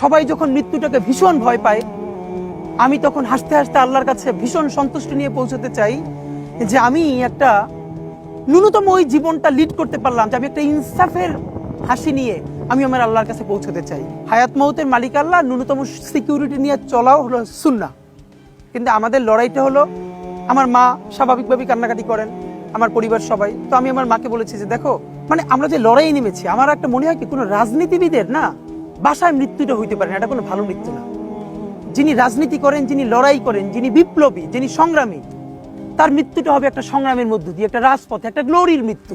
সবাই যখন মৃত্যুটাকে ভীষণ ভয় পায়, আমি তখন হাসতে হাসতে আল্লাহর কাছে ভীষণ সন্তুষ্টি নিয়ে পৌঁছতে চাই যে আমি একটা ন্যূনতম ওই জীবনটা লিড করতে পারলাম, যে আমি একটা ইনসাফের হাসি নিয়ে আমি আমার আল্লাহর কাছে পৌঁছতে চাই। হায়াত মৌতের মালিক আল্লাহ, ন্যূনতম সিকিউরিটি নিয়ে চলাও হলো সুন্নাহ। কিন্তু আমাদের লড়াইটা হলো, আমার মা স্বাভাবিকভাবেই কান্নাকাটি করেন, আমার পরিবার সবাই। তো আমি আমার মাকে বলেছি যে দেখো, মানে আমরা যে লড়াই নেমেছি, আমার একটা মনে হয় কি কোনো রাজনীতিবিদের না বাসায় মৃত্যুটা হইতে পারে না, এটা কোনো ভালো মৃত্যু না। যিনি রাজনীতি করেন, যিনি লড়াই করেন, যিনি বিপ্লবী, যিনি সংগ্রামী, তার মৃত্যুটা হবে একটা সংগ্রামের মধ্য দিয়ে, একটা রাজপথে, একটা গ্লোরির মৃত্যু।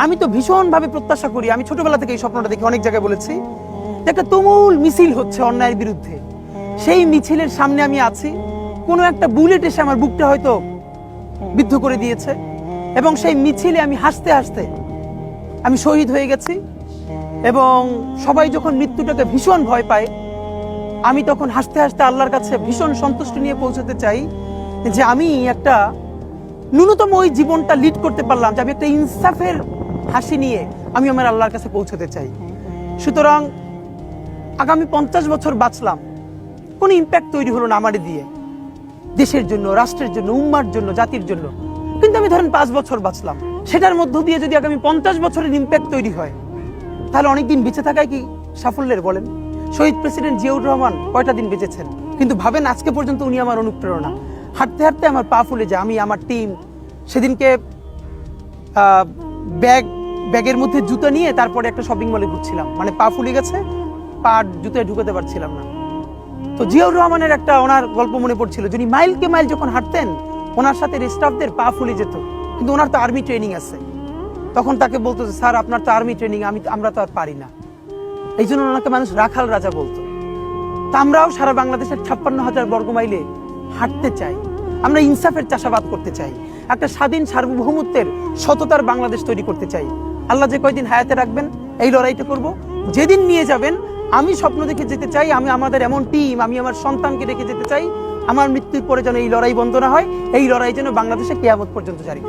আমি তো ভীষণভাবে প্রত্যাশা করি, আমি ছোটবেলা থেকে এই স্বপ্নটা দেখি, অনেক জায়গায় বলেছি, যে একটা তুমুল মিছিল হচ্ছে অন্যায়ের বিরুদ্ধে, সেই মিছিলের সামনে আমি আছি, কোনো একটা বুলেট এসে আমার বুকটা হয়তো বিদ্ধ করে দিয়েছে, এবং সেই মিছিলে আমি হাসতে হাসতে আমি শহীদ হয়ে গেছি। এবং সবাই যখন মৃত্যুটাকে ভীষণ ভয় পায়, আমি তখন হাসতে হাসতে আল্লাহর কাছে ভীষণ সন্তুষ্টি নিয়ে পৌঁছতে চাই যে আমি একটা ন্যূনতম ওই জীবনটা লিড করতে পারলাম, যে আমি একটা ইনসাফের হাসি নিয়ে আমি আমার আল্লাহর কাছে পৌঁছতে চাই। সুতরাং আগামী 50 বছর বাঁচলাম, কোনো ইম্প্যাক্ট তৈরি হলো না আমারে দিয়ে, দেশের জন্য, রাষ্ট্রের জন্য, উম্মার জন্য, জাতির জন্য। কিন্তু আমি ধরেন 5 বছর বাঁচলাম, সেটার মধ্য দিয়ে যদি আগামী 50 বছরের ইম্প্যাক্ট তৈরি হয়, তাহলে অনেকদিন বেঁচে থাকায় কি সাফল্যের? বলেন, শহীদ প্রেসিডেন্ট জিয়াউর রহমান কয়টা দিন বেঁচেছেন, কিন্তু ভাবেন আজকে পর্যন্ত উনি আমার অনুপ্রেরণা। হাঁটতে হাঁটতে আমার পা ফুলে যায়, আমি, আমার টিম, সেদিনকে ব্যাগের মধ্যে জুতো নিয়ে তারপরে একটা শপিং মলে ঘুরছিলাম, মানে পা ফুলে গেছে, পা জুতোয় ঢুকাতে পারছিলাম না। তো জিয়াউর রহমানের একটা ওনার গল্প মনে পড়ছিল, যিনি মাইলকে মাইল যখন হাঁটতেন, ওনার সাথে স্টাফদের পা ফুলে যেত, কিন্তু ওনার তো আর্মি ট্রেনিং আছে। তখন তাকে বলতো যে স্যার আপনার তো আর্মি ট্রেনিং, আমরা তো আর পারি না। এই জন্য ওনাকে মানুষ রাখাল রাজা বলতো। তা আমরাও সারা বাংলাদেশের 56,000 বর্গমাইলে হাঁটতে চাই, আমরা ইনসাফের চাষাবাদ করতে চাই, একটা স্বাধীন সার্বভৌমত্বের সততার বাংলাদেশ তৈরি করতে চাই। আল্লাহ যে কয়দিন হায়াতে রাখবেন এই লড়াইটা করব। যেদিন নিয়ে যাবেন, আমি স্বপ্ন দেখে যেতে চাই, আমি আমাদের এমন টিম, আমি আমার সন্তানকে রেখে যেতে চাই, আমার মৃত্যুর পরে যেন এই লড়াই বন্ধ না হয়, এই লড়াই যেন বাংলাদেশে কিয়ামত পর্যন্ত জারি।